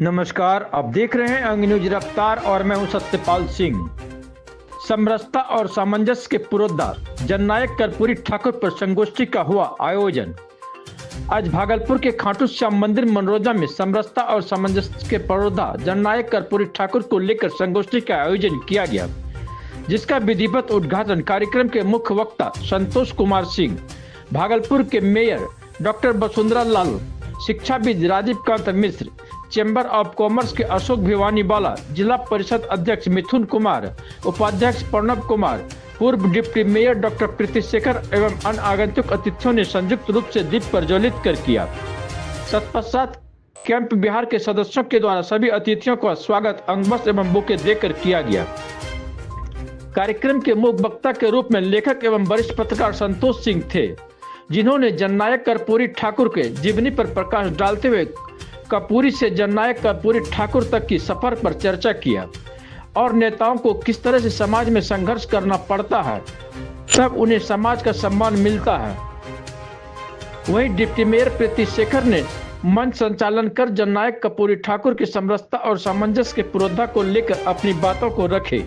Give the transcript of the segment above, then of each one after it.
नमस्कार, आप देख रहे हैं अंग न्यूज रफ्तार और मैं हूं सत्यपाल सिंह। समरसता और सामंजस्य के पुरोधा जननायक कर्पूरी ठाकुर पर संगोष्ठी का हुआ आयोजन। आज भागलपुर के खाटू श्याम मंदिर मनरोजा में समरसता और सामंजस्य के पुरोधा जननायक कर्पूरी ठाकुर को लेकर संगोष्ठी का आयोजन किया गया, जिसका विधिवत उद्घाटन कार्यक्रम के मुख्य वक्ता संतोष कुमार सिंह, भागलपुर के मेयर डॉक्टर वसुंधरा लाल, शिक्षाविद राजीव कांत मिश्र, चैम्बर ऑफ कॉमर्स के अशोक भिवानी वाला, जिला परिषद अध्यक्ष मिथुन कुमार, उपाध्यक्ष प्रणब कुमार, पूर्व डिप्टी मेयर डॉक्टर प्रीति शेखर एवं अन्य आगंतुक अतिथियों ने संयुक्त रूप से दीप प्रज्वलित कर किया। तत्पश्चात कैंप बिहार के सदस्यों के द्वारा सभी अतिथियों का स्वागत अंगबस एवं बुके देकर किया गया। कार्यक्रम के मुख्य वक्ता के रूप में लेखक एवं वरिष्ठ पत्रकार संतोष सिंह थे, जिन्होंने जननायक कर्पूरी ठाकुर के जीवनी पर प्रकाश डालते हुए कर्पूरी से जननायक कर्पूरी ठाकुर तक की सफर पर चर्चा किया और नेताओं को किस तरह से समाज में संघर्ष करना पड़ता है, तब उन्हें समाज का सम्मान मिलता है। वहीं डिप्टी मेयर प्रीति शेखर ने मंच संचालन कर जननायक कर्पूरी ठाकुर की समरसता और सामंजस्य के पुरोधा को लेकर अपनी बातों को रखे।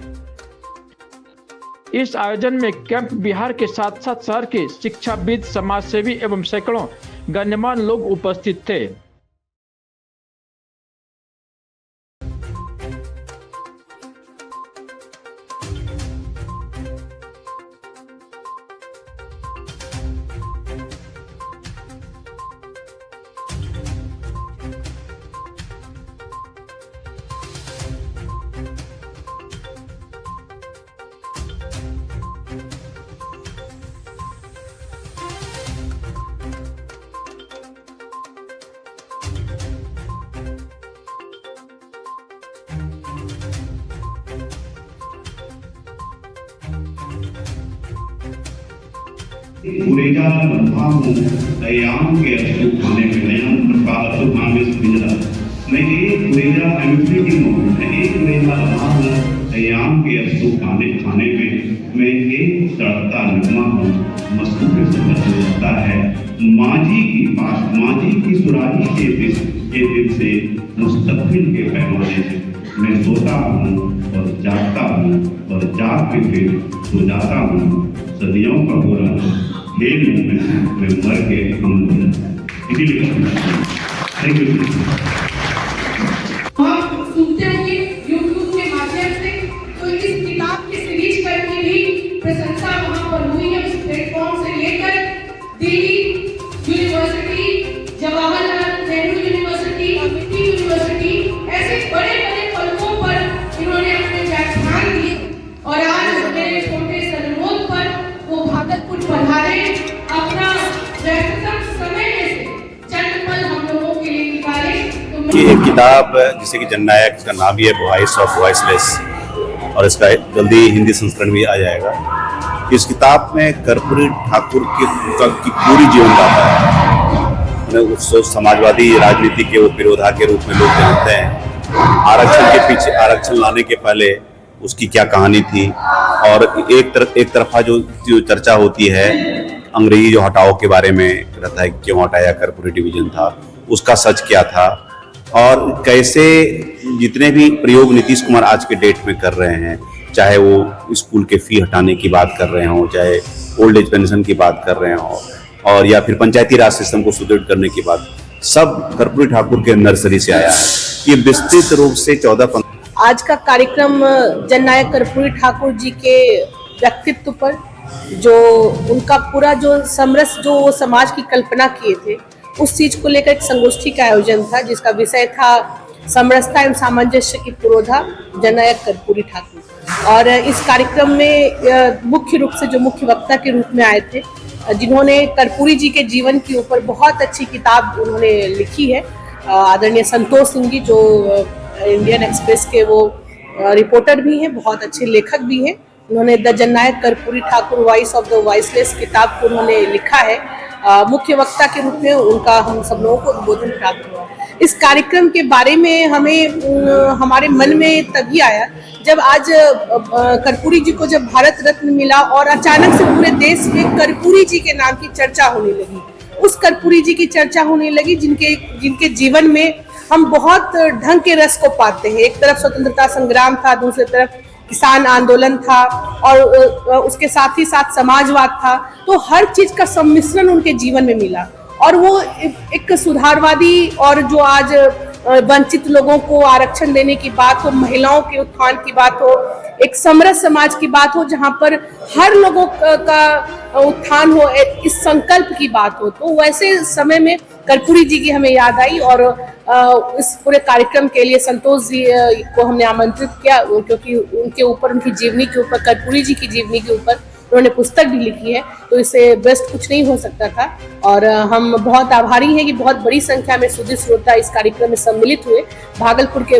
इस आयोजन में कैंप बिहार के साथ साथ शहर के शिक्षाविद, समाजसेवी एवं सैकड़ों गण्यमान्य लोग उपस्थित थे। गुरेजा लम्हाम अयाम के अशोक खाने में नयन प्रकार अशोक खाने से पिंजरा मैं एक गुरेजा एम्प्लीटी मोमेंट है एक गुरेजा लम्हाम अयाम के अशोक खाने में मैं एक तड़ता नगमा हूँ मस्तूर से बचता है माजी की सुराही के दिल से मुस्तकबिल के पैमाने से मैं सोता हूँ और जागता हूँ और जाग के फिर सो जाता हूँ सदियों का बोला खेल में मैं मर के हम इसीलिए थैंक यू। हम सुनते होंगे यूट्यूब के माध्यम से, तो इस किताब की सीरीज करके भी प्रशंसा वहाँ पर हुई है। उस प्लेटफॉर्म से लेकर Delhi university, Jawaharlal Nehru university, Amity university, ऐसे बड़े बड़े पदों पर इन्होंने अपने व्याख्यान दिए और आज मेरे छोटे से अनुरोध पर वो भागलपुर पधारे। अपना व्यक्तिगत समय में से चंद पल हम लोगों के लिए निकाले। कि एक किताब जिसे कि जननायक का नाम भी है वॉइस ऑफ वॉइसलेस, और इसका जल्दी हिंदी संस्करण भी आ जाएगा। इस किताब में कर्पूरी ठाकुर की पूरी जीवन गाथा है। उसको समाजवादी राजनीति के वो विरोधा के रूप में लोग जानते हैं। आरक्षण के पीछे, आरक्षण लाने के पहले उसकी क्या कहानी थी, और एक तरफा जो चर्चा होती है अंग्रेजी जो हटाओ के बारे में रहता है, क्यों हटाया, कर्पूरी डिवीजन था, उसका सच क्या था, और कैसे जितने भी प्रयोग नीतीश कुमार आज के डेट में कर रहे हैं, चाहे वो स्कूल के फी हटाने की बात कर रहे हों, चाहे ओल्ड एज पेंशन की बात कर रहे हों, और या फिर पंचायती राज सिस्टम को सुदृढ़ करने की बात, सब कर्पूरी ठाकुर के नर्सरी से आया है। ये विस्तृत रूप से 14-15 आज का कार्यक्रम जननायक कर्पूरी ठाकुर जी के व्यक्तित्व पर, जो उनका पूरा जो समरस जो वो समाज की कल्पना किए थे, उस चीज को लेकर एक संगोष्ठी का आयोजन था, जिसका विषय था समरसता एवं सामंजस्य की पुरोधा जननायक कर्पूरी ठाकुर। और इस कार्यक्रम में मुख्य रूप से जो मुख्य वक्ता के रूप में आए थे, जिन्होंने कर्पूरी जी के जीवन के ऊपर बहुत अच्छी किताब उन्होंने लिखी है, आदरणीय संतोष सिंह जी, जो इंडियन एक्सप्रेस के वो रिपोर्टर भी हैं, बहुत अच्छे लेखक भी हैं। उन्होंने the Jannayak Karpoori Thakur voice of the voiceless किताब को उन्होंने लिखा है। मुख्य वक्ता के रूप में उनका हम सब लोगों को उद्बोधन प्राप्त हुआ। इस कार्यक्रम के बारे में हमारे मन में तभी आया जब आज कर्पूरी जी को जब भारत रत्न मिला और अचानक से पूरे देश में कर्पूरी जी के नाम की चर्चा होने लगी। उस कर्पूरी जी की चर्चा होने लगी जिनके जीवन में हम बहुत ढंग के रस को पाते हैं। एक तरफ स्वतंत्रता संग्राम था, दूसरी तरफ किसान आंदोलन था और उसके साथ ही साथ समाजवाद था। तो हर चीज का सम्मिश्रण उनके जीवन में मिला और वो एक सुधारवादी और जो आज वंचित लोगों को आरक्षण देने की बात हो, महिलाओं के उत्थान की बात हो, एक समरस समाज की बात हो जहां पर हर लोगों का उत्थान हो, इस संकल्प की बात हो, तो वैसे समय में कर्पूरी जी की हमें याद आई और इस पूरे कार्यक्रम के लिए संतोष जी को हमने आमंत्रित किया क्योंकि उनके ऊपर, उनकी जीवनी के ऊपर, कर्पूरी जी की जीवनी के ऊपर उन्होंने पुस्तक भी लिखी है, तो इससे बेस्ट कुछ नहीं हो सकता था। और हम बहुत आभारी हैं कि बहुत बड़ी संख्या में सुधी श्रोता इस कार्यक्रम में सम्मिलित हुए। भागलपुर के